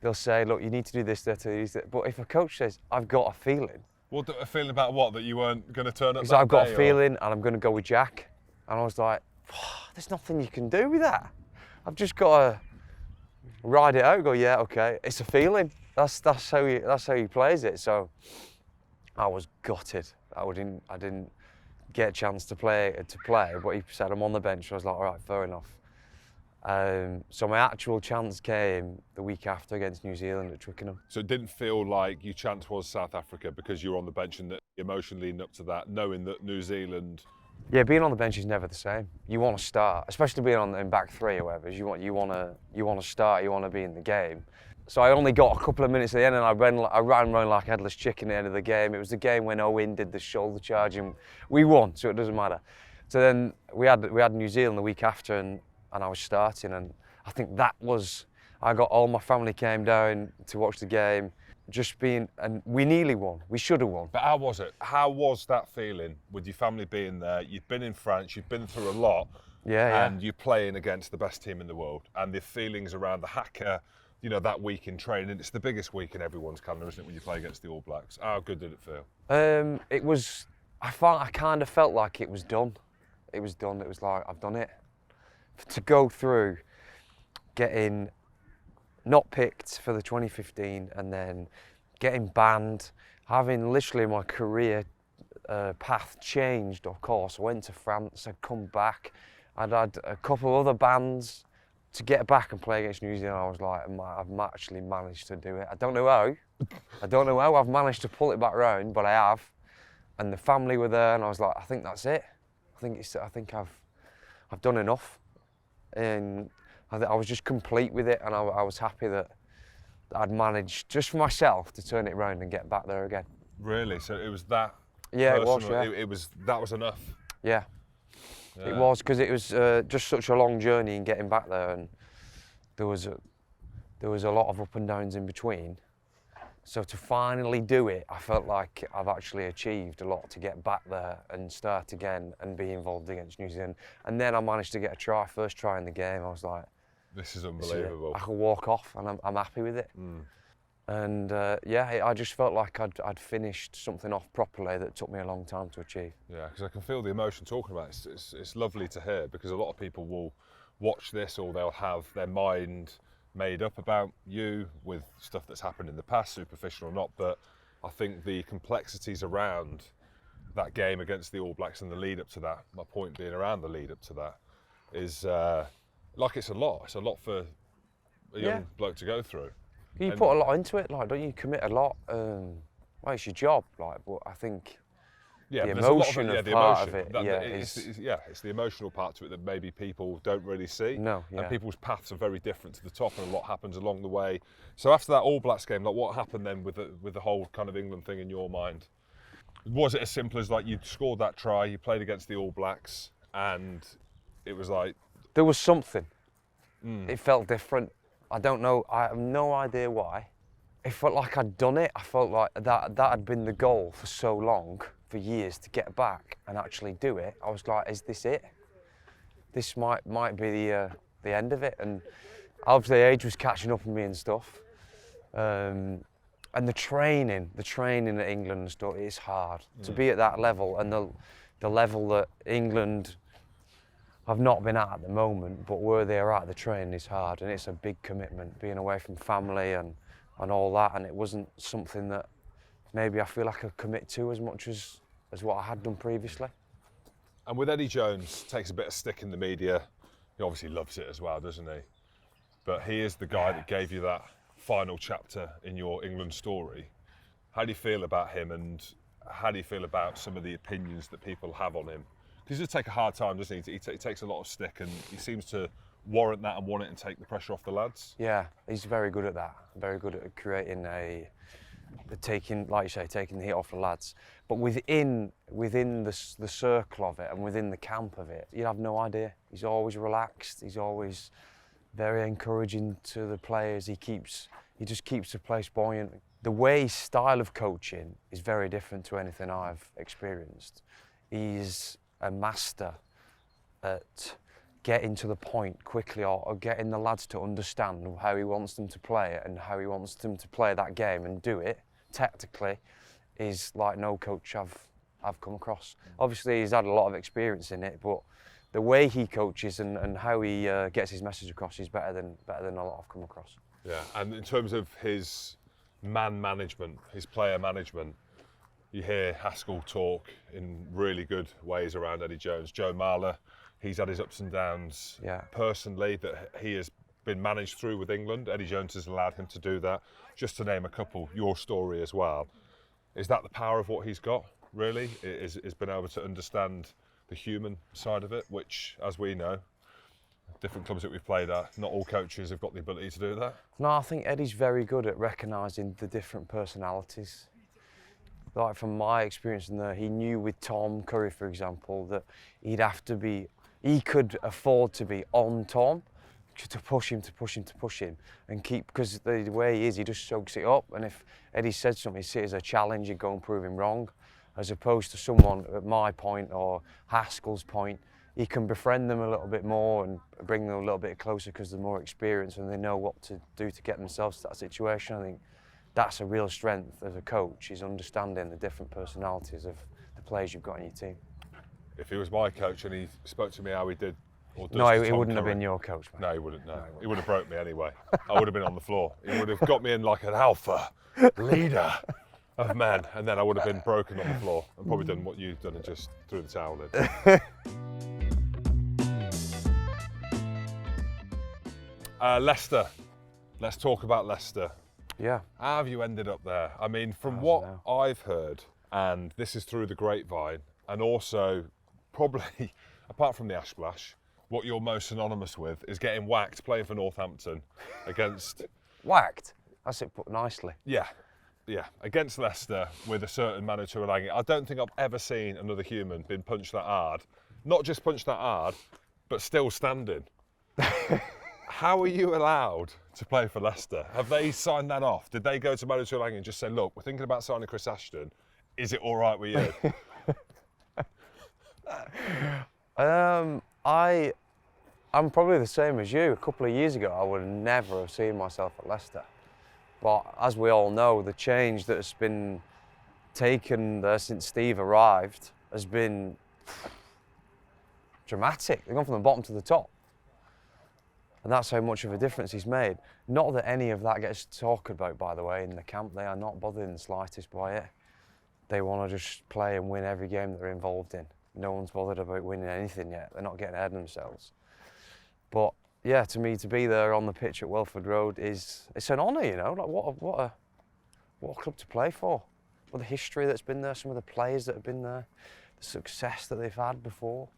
[SPEAKER 2] they'll say, look, you need to do this, that, but if a coach says, I've got a feeling.
[SPEAKER 1] What, a feeling about what? That you weren't going to turn up?
[SPEAKER 2] Because I've got a feeling and I'm going to go with Jack. And I was like, there's nothing you can do with that. I've just got to ride it out, go, yeah, okay, it's a feeling. That's how he plays it. So I was gutted. I didn't get a chance to play, but he said I'm on the bench. I was like, all right, fair enough. So my actual chance came the week after against New Zealand at Twickenham. So
[SPEAKER 1] it didn't feel like your chance was South Africa because you were on the bench, and that emotion leading up to that, knowing that New Zealand.
[SPEAKER 2] Yeah, being on the bench is never the same. You want to start, especially being in back three or whatever. You want to start. You want to be in the game. So I only got a couple of minutes at the end, and I ran around like a headless chicken at the end of the game. It was the game when Owen did the shoulder charge, and we won, so it doesn't matter. So then we had New Zealand the week after, and I was starting, and I think that was, I got all my family came down to watch the game, and we nearly won. We should have won.
[SPEAKER 1] But how was it? How was that feeling with your family being there? You've been in France, you've been through a lot, and you're playing against the best team in the world, and the feelings around the haka, that week in training. It's the biggest week in everyone's calendar, isn't it, when you play against the All Blacks? How good did it feel?
[SPEAKER 2] It was, I kind of felt like it was done. It was done. It was like, I've done it. To go through getting not picked for the 2015 and then getting banned, having literally my career path changed, of course. I went to France, I'd come back, I'd had a couple other bans. To get back and play against New Zealand, I was like, I've actually managed to do it. I don't know how I've managed to pull it back round, but I have. And the family were there, and I was like, I think that's it. I think I've done enough. And I was just complete with it, and I was happy that I'd managed, just for myself, to turn it around and get back there again.
[SPEAKER 1] Really? So it was that?
[SPEAKER 2] Yeah,
[SPEAKER 1] personal,
[SPEAKER 2] it was.
[SPEAKER 1] That was enough?
[SPEAKER 2] Yeah. It was, because it was just such a long journey in getting back there, and there was a lot of up and downs in between. So to finally do it, I felt like I've actually achieved a lot to get back there and start again and be involved against New Zealand. And then I managed to get a first try in the game. I was like,
[SPEAKER 1] this is unbelievable.
[SPEAKER 2] I can walk off, and I'm happy with it. And yeah, I just felt like I'd finished something off properly that took me a long time to achieve.
[SPEAKER 1] Yeah, because I can feel the emotion talking about it. It's lovely to hear, because a lot of people will watch this, or they'll have their mind made up about you with stuff that's happened in the past, superficial or not. But I think the complexities around that game against the All Blacks and the lead up to that, my point being around the lead up to that, is like it's a lot. It's a lot for a young bloke to go through.
[SPEAKER 2] You put a lot into it, like, don't you? Commit a lot. Well, it's your job, like, but I think the emotion of part of it,
[SPEAKER 1] it's the emotional part to it that maybe people don't really see.
[SPEAKER 2] No, yeah.
[SPEAKER 1] And people's paths are very different to the top, and a lot happens along the way. So after that All Blacks game, like, what happened then with the whole kind of England thing in your mind? Was it as simple as, like, you scored that try, you played against the All Blacks, and it was like...
[SPEAKER 2] There was something. It felt different. I don't know, I have no idea why. It felt like I'd done it. I felt like that had been the goal for so long, for years, to get back and actually do it. I was like, is this it? This might be the end of it. And obviously age was catching up on me and stuff. And the training at England and stuff, it's hard. To be at that level, and the level that England I've not been at the moment, but where they're at, the training is hard, and it's a big commitment, being away from family and all that, and it wasn't something that maybe I feel like I could commit to as much as what I had done previously.
[SPEAKER 1] And with Eddie Jones, takes a bit of stick in the media. He obviously loves it as well, doesn't he? But he is the guy that gave you that final chapter in your England story. How do you feel about him, and how do you feel about some of the opinions that people have on him? Because he does take a hard time, doesn't he? He takes a lot of stick, and he seems to warrant that and want it and take the pressure off the lads.
[SPEAKER 2] Yeah, he's very good at that. Very good at creating taking, like you say, taking the heat off the lads. But within the circle of it and within the camp of it, you'd have no idea. He's always relaxed. He's always very encouraging to the players. He just keeps the place buoyant. The way his style of coaching is very different to anything I've experienced. He's a master at getting to the point quickly, or getting the lads to understand how he wants them to play it and how he wants them to play that game and do it tactically, is like no coach I've come across. Obviously he's had a lot of experience in it, but the way he coaches and how he gets his message across is better than a lot I've come across.
[SPEAKER 1] Yeah, and in terms of his man management, his player management, you hear Haskell talk in really good ways around Eddie Jones. Joe Marler, he's had his ups and downs personally that he has been managed through with England. Eddie Jones has allowed him to do that. Just to name a couple, your story as well. Is that the power of what he's got, really? Is been able to understand the human side of it, which, as we know, different clubs that we've played at, not all coaches have got the ability to do that.
[SPEAKER 2] No, I think Eddie's very good at recognising the different personalities. Like from my experience in there, he knew with Tom Curry, for example, that he could afford to be on Tom, to push him, and keep, because the way he is, he just soaks it up. And if Eddie said something, he see it as a challenge and go and prove him wrong, as opposed to someone at my point or Haskell's point, he can befriend them a little bit more and bring them a little bit closer because they're more experienced and they know what to do to get themselves to that situation. I think that's a real strength as a coach, is understanding the different personalities of the players you've got on your team.
[SPEAKER 1] If he was my coach and he spoke to me how he did, or does
[SPEAKER 2] no,
[SPEAKER 1] to
[SPEAKER 2] he
[SPEAKER 1] Tom
[SPEAKER 2] wouldn't
[SPEAKER 1] Curry,
[SPEAKER 2] have been your coach, mate.
[SPEAKER 1] No, he wouldn't. No, he would have broke me anyway. I would have been on the floor. He would have got me in like an alpha leader of men, and then I would have been broken on the floor and probably done what you've done and just threw the towel in. Leicester. Let's talk about Leicester.
[SPEAKER 2] Yeah.
[SPEAKER 1] How have you ended up there? I mean, from what I've heard, and this is through the grapevine, and also probably, apart from the ash splash, what you're most synonymous with is getting whacked playing for Northampton against...
[SPEAKER 2] Whacked? That's it put nicely.
[SPEAKER 1] Yeah, against Leicester with a certain Manu Tuilagi. I don't think I've ever seen another human been punched that hard. Not just punched that hard, but still standing. How are you allowed to play for Leicester? Have they signed that off? Did they go to Manu Tuilagi and just say, look, we're thinking about signing Chris Ashton. Is it all right with you?
[SPEAKER 2] I'm probably the same as you. A couple of years ago, I would never have seen myself at Leicester. But as we all know, the change that's been taken there since Steve arrived has been dramatic. They've gone from the bottom to the top. And that's how much of a difference he's made. Not that any of that gets talked about, by the way, in the camp. They are not bothered in the slightest by it. They want to just play and win every game that they're involved in. No one's bothered about winning anything yet. They're not getting ahead of themselves. But yeah, to me, to be there on the pitch at Welford Road it's an honour, you know. Like what a club to play for. What the history that's been there, some of the players that have been there, the success that they've had before.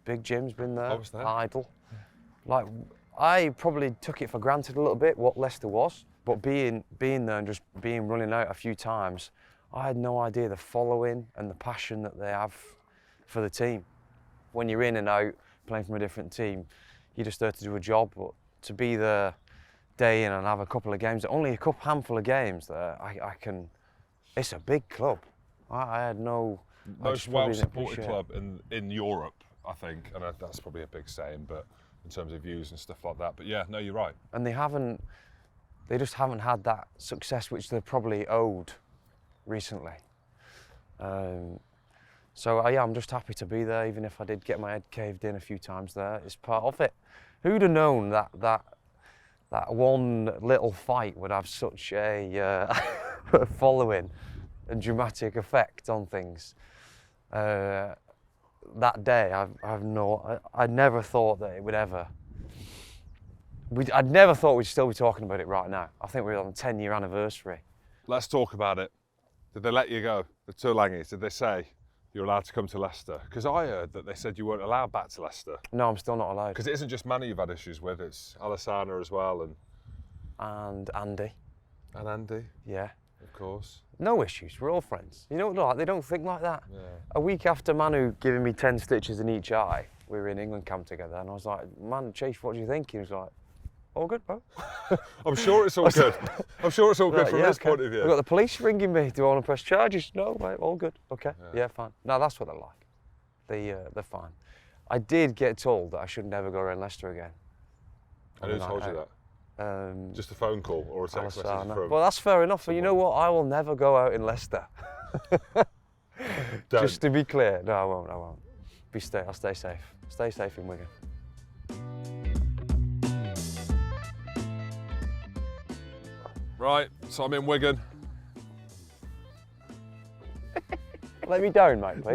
[SPEAKER 2] Big Jim's been there, Idle. Like, I probably took it for granted a little bit what Leicester was, but being there and just running out a few times, I had no idea the following and the passion that they have for the team. When you're in and out playing from a different team, you're just there to do a job, but to be there day in and have a couple of games, only a handful of games there, it's a big club. I had no...
[SPEAKER 1] Most well-supported club in Europe, I think, and that's probably a big saying, but in terms of views and stuff like that. But yeah, no, you're right.
[SPEAKER 2] And they just haven't had that success which they're probably owed recently. So yeah, I'm just happy to be there, even if I did get my head caved in a few times there. It's part of it. Who'd have known that one little fight would have such a following and dramatic effect on things? That day, I never thought that it would ever. I'd never thought we'd still be talking about it right now. I think we're on the 10-year anniversary.
[SPEAKER 1] Let's talk about it. Did they let you go, the Toulangis? Did they say you're allowed to come to Leicester? Because I heard that they said you weren't allowed back to Leicester.
[SPEAKER 2] No, I'm still not allowed.
[SPEAKER 1] Because it isn't just Manu you've had issues with, it's Alessandra as well,
[SPEAKER 2] and Andy.
[SPEAKER 1] And Andy.
[SPEAKER 2] Yeah.
[SPEAKER 1] Of course.
[SPEAKER 2] No issues, we're all friends. You know, like, they don't think like that.
[SPEAKER 1] Yeah.
[SPEAKER 2] A week after Manu giving me 10 stitches in each eye, we were in England camp together, and I was like, man, Chief, what do you think? He was like, all good, bro.
[SPEAKER 1] I'm sure it's all good. I'm sure it's all good from his point of view.
[SPEAKER 2] We've got the police ringing me. Do I want to press charges? No, mate, all good. Okay, yeah, fine. No, that's what they're like. They're fine. I did get told that I should never go around Leicester again.
[SPEAKER 1] And who told you that? Just a phone call or a text message from...
[SPEAKER 2] Well, that's fair enough. But you know what? I will never go out in Leicester. Just to be clear. No, I won't. I'll stay safe. Stay safe in Wigan.
[SPEAKER 1] Right, so I'm in Wigan.
[SPEAKER 2] Let me down, mate, please.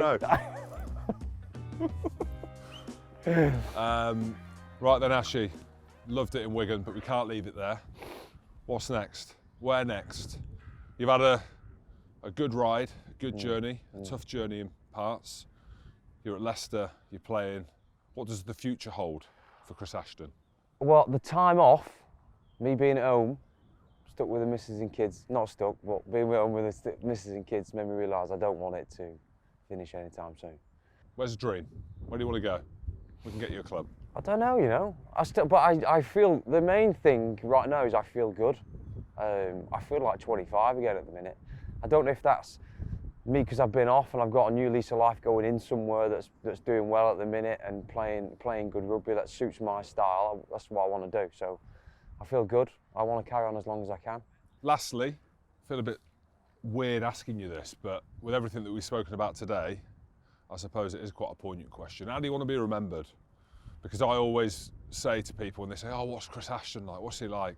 [SPEAKER 1] No. Right then, Ashy. Loved it in Wigan, but we can't leave it there. What's next? Where next? You've had a good ride, a good journey, a tough journey in parts. You're at Leicester, you're playing. What does the future hold for Chris Ashton?
[SPEAKER 2] Well, the time off, me being at home, stuck with the missus and kids, not stuck, but being at home with the missus and kids made me realise I don't want it to finish anytime soon.
[SPEAKER 1] Where's the dream? Where do you want to go? We can get you a club.
[SPEAKER 2] I don't know, you know. I feel the main thing right now is I feel good. I feel like 25 again at the minute. I don't know if that's me because I've been off and I've got a new lease of life going in somewhere that's doing well at the minute and playing good rugby that suits my style. That's what I want to do. So I feel good. I want to carry on as long as I can.
[SPEAKER 1] Lastly, I feel a bit weird asking you this, but with everything that we've spoken about today, I suppose it is quite a poignant question. How do you want to be remembered? Because I always say to people when they say, oh, what's Chris Ashton like? What's he like?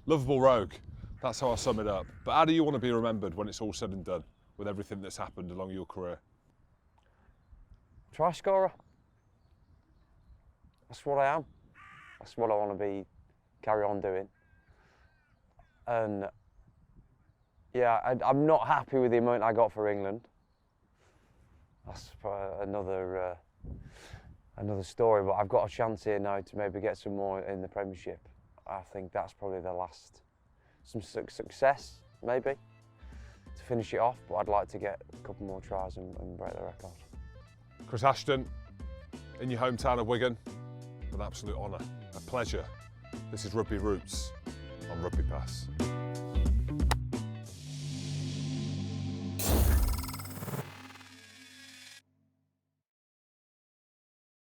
[SPEAKER 1] Lovable rogue. That's how I sum it up. But how do you want to be remembered when it's all said and done with everything that's happened along your career?
[SPEAKER 2] Try scorer. That's what I am. That's what I want to carry on doing. And yeah, I'm not happy with the amount I got for England. That's another story, but I've got a chance here now to maybe get some more in the Premiership. I think that's probably some success, maybe, to finish it off, but I'd like to get a couple more tries and break the record.
[SPEAKER 1] Chris Ashton, in your hometown of Wigan, an absolute honour, a pleasure. This is Rugby Roots on RugbyPass.